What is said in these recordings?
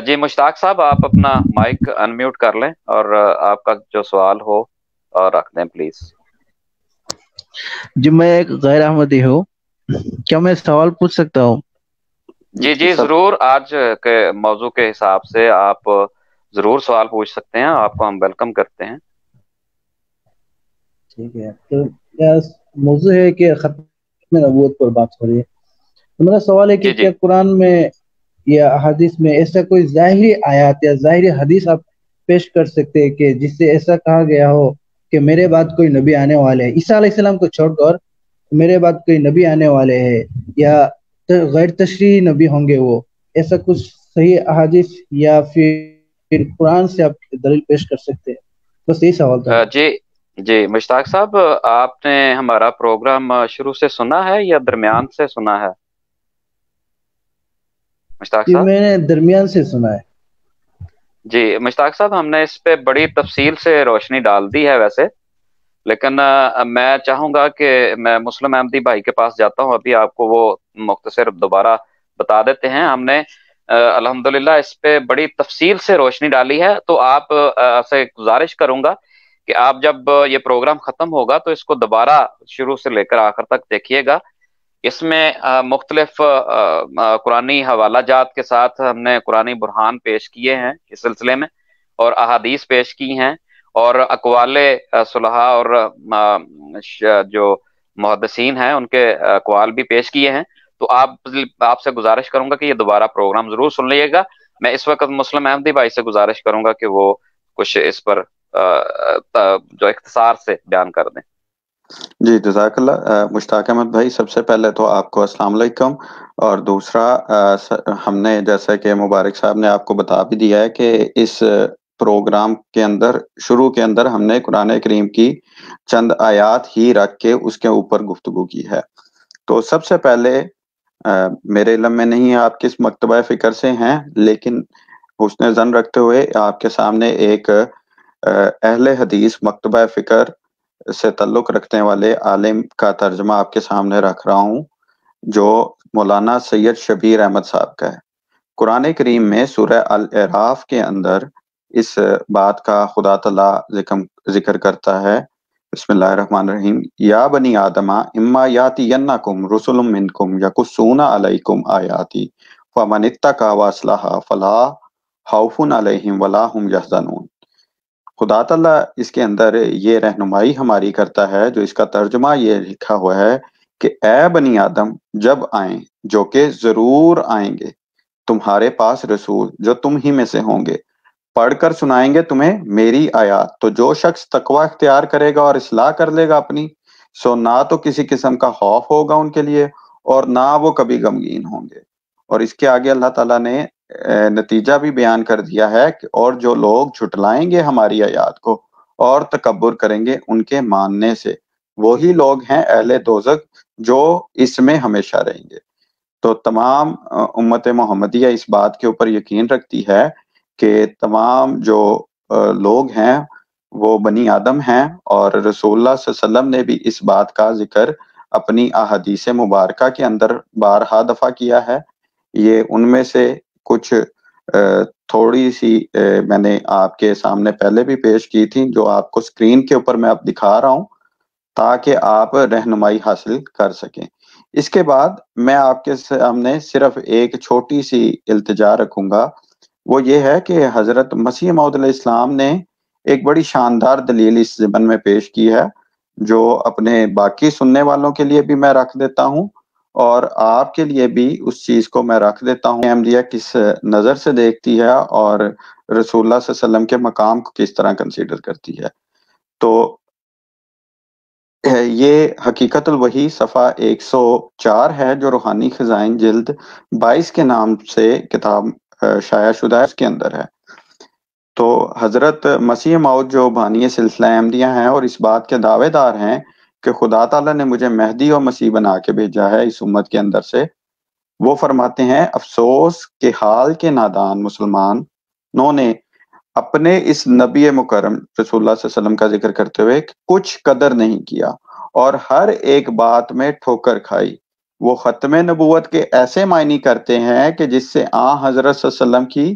جی مشتاق صاحب آپ اپنا مائک انمیوٹ کر لیں اور آپ کا جو سوال ہو اور رکھ دیں پلیز. جی میں ایک غیر احمدی ہوں، کیا میں سوال پوچھ سکتا ہوں؟ جی جی ضرور، آج کے موضوع کے حساب سے آپ ضرور سوال پوچھ سکتے ہیں، آپ کو ہم ویلکم کرتے ہیں. ٹھیک ہے، تو موضوع ہے کہ ختم نبوت پر بات ہو رہی ہے. تو میرا سوال ہے کہ جی جی کیا قرآن میں یا احادیث میں ایسا کوئی ظاہری آیات یا ظاہری حدیث آپ پیش کر سکتے ہیں کہ جس سے ایسا کہا گیا ہو کہ میرے بعد کوئی نبی آنے والے ہے، عیسیٰ علیہ السلام کو چھوڑ کر میرے بعد کوئی نبی آنے والے ہیں یا غیر تشریعی نبی ہوں گے، وہ ایسا کچھ صحیح احادیث یا پھر قرآن سے آپ دلیل پیش کر سکتے ہیں؟ بس یہی سوال تھا. جی جی مشتاق صاحب، آپ نے ہمارا پروگرام شروع سے سنا ہے یا درمیان سے سنا ہے مشتاق جی صاحب؟ میں نے درمیان سے سنا ہے. جی مشتاق صاحب، ہم نے اس پہ بڑی تفصیل سے روشنی ڈال دی ہے ویسے، لیکن میں چاہوں گا کہ میں مسلم احمدی بھائی کے پاس جاتا ہوں، ابھی آپ کو وہ مختصر دوبارہ بتا دیتے ہیں. ہم نے الحمدللہ اس پہ بڑی تفصیل سے روشنی ڈالی ہے، تو آپ سے گزارش کروں گا کہ آپ جب یہ پروگرام ختم ہوگا تو اس کو دوبارہ شروع سے لے کر آخر تک دیکھیے گا. اس میں مختلف قرآنی حوالہ جات کے ساتھ ہم نے قرآنی برہان پیش کیے ہیں اس سلسلے میں، اور احادیث پیش کی ہیں، اور اقوال صلحاء اور جو محدثین ہیں ان کے اقوال بھی پیش کیے ہیں. تو آپ سے گزارش کروں گا کہ یہ دوبارہ پروگرام ضرور سن لیے گا. میں اس وقت مسلم احمدی بھائی سے گزارش کروں گا کہ وہ کچھ اس پر جو اختصار سے بیان کر دیں. جی جزاک اللہ. مشتاق احمد بھائی، سب سے پہلے تو آپ کو السلام علیکم، اور دوسرا ہم نے جیسا کہ مبارک صاحب نے آپ کو بتا بھی دیا ہے کہ اس پروگرام کے اندر شروع کے اندر ہم نے قرآن کریم کی چند آیات ہی رکھ کے اس کے اوپر گفتگو کی ہے. تو سب سے پہلے میرے علم میں نہیں آپ کس مکتبہ فکر سے ہیں، لیکن حسن ظن رکھتے ہوئے آپ کے سامنے ایک اہل حدیث مکتبہ فکر سے تعلق رکھنے والے عالم کا ترجمہ آپ کے سامنے رکھ رہا ہوں، جو مولانا سید شبیر احمد صاحب کا ہے. قرآن کریم میں سورہ الاعراف کے اندر اس بات کا خدا تعالی ذکر کرتا ہے. بسم اللہ الرحمن الرحیم. یا بنی آدم اما یاتینکم رسل منکم یقصون علیکم آیاتی فمن اتقی واصلح فلا خوف علیہم ولا هم یحزنون. خدا تعالیٰ اس کے اندر یہ رہنمائی ہماری کرتا ہے، جو اس کا ترجمہ یہ لکھا ہوا ہے کہ اے بنی آدم جب آئیں، جو کہ ضرور آئیں گے تمہارے پاس رسول جو تم ہی میں سے ہوں گے، پڑھ کر سنائیں گے تمہیں میری آیات. تو جو شخص تقوی اختیار کرے گا اور اصلاح کر لے گا اپنی، سو نہ تو کسی قسم کا خوف ہوگا ان کے لیے اور نہ وہ کبھی غمگین ہوں گے. اور اس کے آگے اللہ تعالیٰ نے نتیجہ بھی بیان کر دیا ہے کہ اور جو لوگ جھٹلائیں گے ہماری آیات کو اور تکبر کریں گے ان کے ماننے سے، وہی لوگ ہیں اہل دوزخ جو اس میں ہمیشہ رہیں گے. تو تمام امت محمدیہ اس بات کے اوپر یقین رکھتی ہے کہ تمام جو لوگ ہیں وہ بنی آدم ہیں، اور رسول اللہ صلی اللہ علیہ وسلم نے بھی اس بات کا ذکر اپنی احادیث مبارکہ کے اندر بارہا دفعہ کیا ہے. یہ ان میں سے کچھ تھوڑی سی میں نے آپ کے سامنے پہلے بھی پیش کی تھی، جو آپ کو سکرین کے اوپر میں اب دکھا رہا ہوں تاکہ آپ رہنمائی حاصل کر سکیں. اس کے بعد میں آپ کے سامنے صرف ایک چھوٹی سی التجا رکھوں گا، وہ یہ ہے کہ حضرت مسیح موعود علیہ السلام نے ایک بڑی شاندار دلیل اس ضمن میں پیش کی ہے، جو اپنے باقی سننے والوں کے لیے بھی میں رکھ دیتا ہوں اور آپ کے لیے بھی اس چیز کو میں رکھ دیتا ہوں احمدیہ کس نظر سے دیکھتی ہے اور رسول اللہ صلی اللہ علیہ وسلم کے مقام کو کس طرح کنسیڈر کرتی ہے. تو یہ حقیقت الوحی صفحہ 104 ہے، جو روحانی خزائن جلد 22 کے نام سے کتاب شائع شدہ ہے، اس کے اندر ہے. تو حضرت مسیح موعود جو بانی سلسلہ احمدیہ ہیں اور اس بات کے دعوے دار ہیں کہ خدا تعالیٰ نے مجھے مہدی اور مسیح بنا کے بھیجا ہے اس امت کے اندر سے، وہ فرماتے ہیں افسوس کے حال کے نادان مسلمانوں نے اپنے اس نبی مکرم رسول اللہ صلی اللہ علیہ وسلم کا ذکر کرتے ہوئے کچھ قدر نہیں کیا اور ہر ایک بات میں ٹھوکر کھائی. وہ ختم نبوت کے ایسے معنی کرتے ہیں کہ جس سے حضرت صلی اللہ علیہ وسلم کی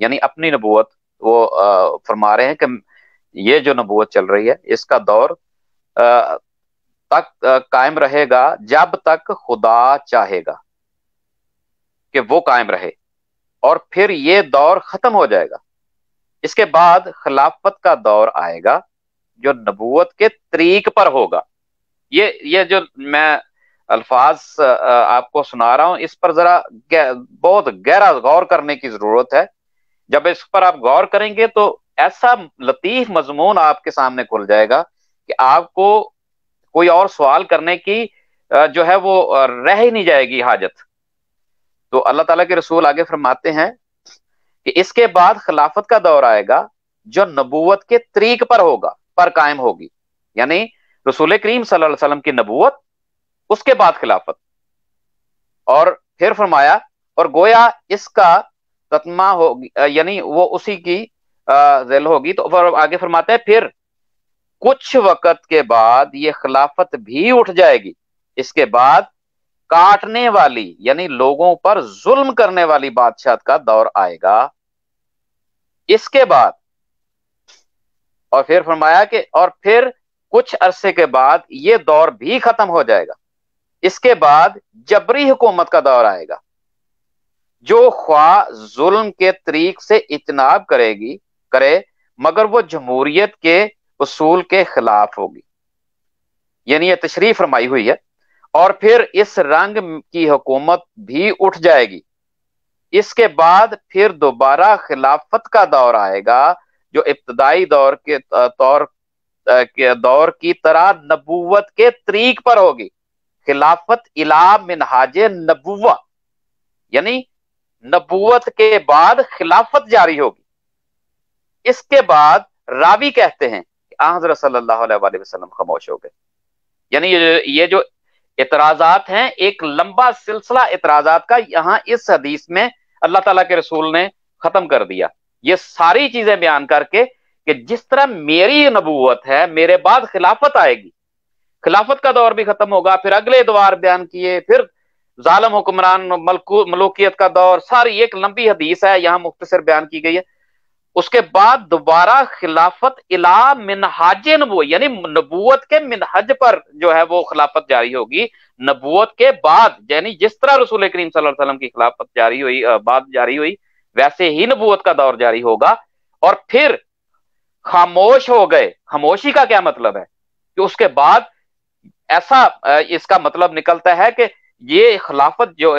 یعنی اپنی نبوت وہ فرما رہے ہیں کہ یہ جو نبوت چل رہی ہے اس کا دور تک قائم رہے گا جب تک خدا چاہے گا کہ وہ قائم رہے، اور پھر یہ دور ختم ہو جائے گا۔ اس کے بعد خلافت کا دور آئے گا جو نبوت کے طریق پر ہوگا۔ یہ جو میں الفاظ آپ کو سنا رہا ہوں اس پر ذرا بہت گہرا غور کرنے کی ضرورت ہے۔ جب اس پر آپ غور کریں گے تو ایسا لطیف مضمون آپ کے سامنے کھل جائے گا کہ آپ کو کوئی اور سوال کرنے کی جو ہے وہ رہ ہی نہیں جائے گی حاجت۔ تو اللہ تعالیٰ کے رسول آگے فرماتے ہیں کہ اس کے بعد خلافت کا دور آئے گا جو نبوت کے طریق پر ہوگا، پر قائم ہوگی، یعنی رسول کریم صلی اللہ علیہ وسلم کی نبوت، اس کے بعد خلافت۔ اور پھر فرمایا اور گویا اس کا تتمہ ہوگی، یعنی وہ اسی کی ذیل ہوگی۔ تو آگے فرماتا ہے پھر کچھ وقت کے بعد یہ خلافت بھی اٹھ جائے گی، اس کے بعد کاٹنے والی یعنی لوگوں پر ظلم کرنے والی بادشاہت کا دور آئے گا۔ اس کے بعد اور پھر فرمایا کہ اور پھر کچھ عرصے کے بعد یہ دور بھی ختم ہو جائے گا، اس کے بعد جبری حکومت کا دور آئے گا جو خواہ ظلم کے طریق سے اجتناب کرے مگر وہ جمہوریت کے اصول کے خلاف ہوگی، یعنی یہ تشریح فرمائی ہوئی ہے۔ اور پھر اس رنگ کی حکومت بھی اٹھ جائے گی، اس کے بعد پھر دوبارہ خلافت کا دور آئے گا جو ابتدائی دور کی طرح نبوت کے طریق پر ہوگی، خلافت الا منہاج نبوہ، یعنی نبوت کے بعد خلافت جاری ہوگی۔ اس کے بعد راوی کہتے ہیں کہ حضرت صلی اللہ علیہ وآلہ وسلم خاموش ہو گئے، یعنی یہ جو اعتراضات ہیں ایک لمبا سلسلہ اعتراضات کا یہاں اس حدیث میں اللہ تعالیٰ کے رسول نے ختم کر دیا، یہ ساری چیزیں بیان کر کے کہ جس طرح میری نبوت ہے میرے بعد خلافت آئے گی، خلافت کا دور بھی ختم ہوگا، پھر اگلے ادوار بیان کیے، پھر ظالم حکمران ملوکیت کا دور، ساری ایک لمبی حدیث ہے یہاں مختصر بیان کی گئی ہے۔ اس کے بعد دوبارہ خلافت الا منہاج نبوت، یعنی نبوت کے منہج پر جو ہے وہ خلافت جاری ہوگی نبوت کے بعد، یعنی جس طرح رسول کریم صلی اللہ علیہ وسلم کی خلافت جاری ہوئی بعد جاری ہوئی ویسے ہی نبوت کا دور جاری ہوگا۔ اور پھر خاموش ہو گئے، خاموشی کا کیا مطلب ہے کہ اس کے بعد ایسا اس کا مطلب نکلتا ہے کہ یہ خلافت جو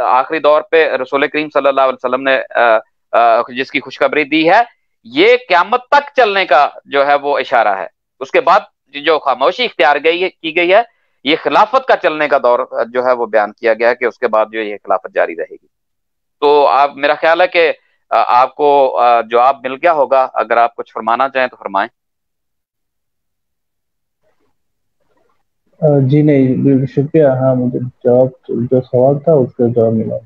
آخری دور پہ رسول کریم صلی اللہ علیہ وسلم نے جس کی خوشخبری دی ہے یہ قیامت تک چلنے کا جو ہے وہ اشارہ ہے۔ اس کے بعد جو خاموشی اختیار کی گئی ہے یہ خلافت کا چلنے کا دور جو ہے وہ بیان کیا گیا ہے کہ اس کے بعد جو یہ خلافت جاری رہے گی۔ تو آپ میرا خیال ہے کہ آپ کو جواب مل گیا ہوگا، اگر آپ کچھ فرمانا چاہیں تو فرمائیں۔ جی نہیں، شکریہ، ہاں مجھے جواب جو سوال تھا اس کا جواب ملا۔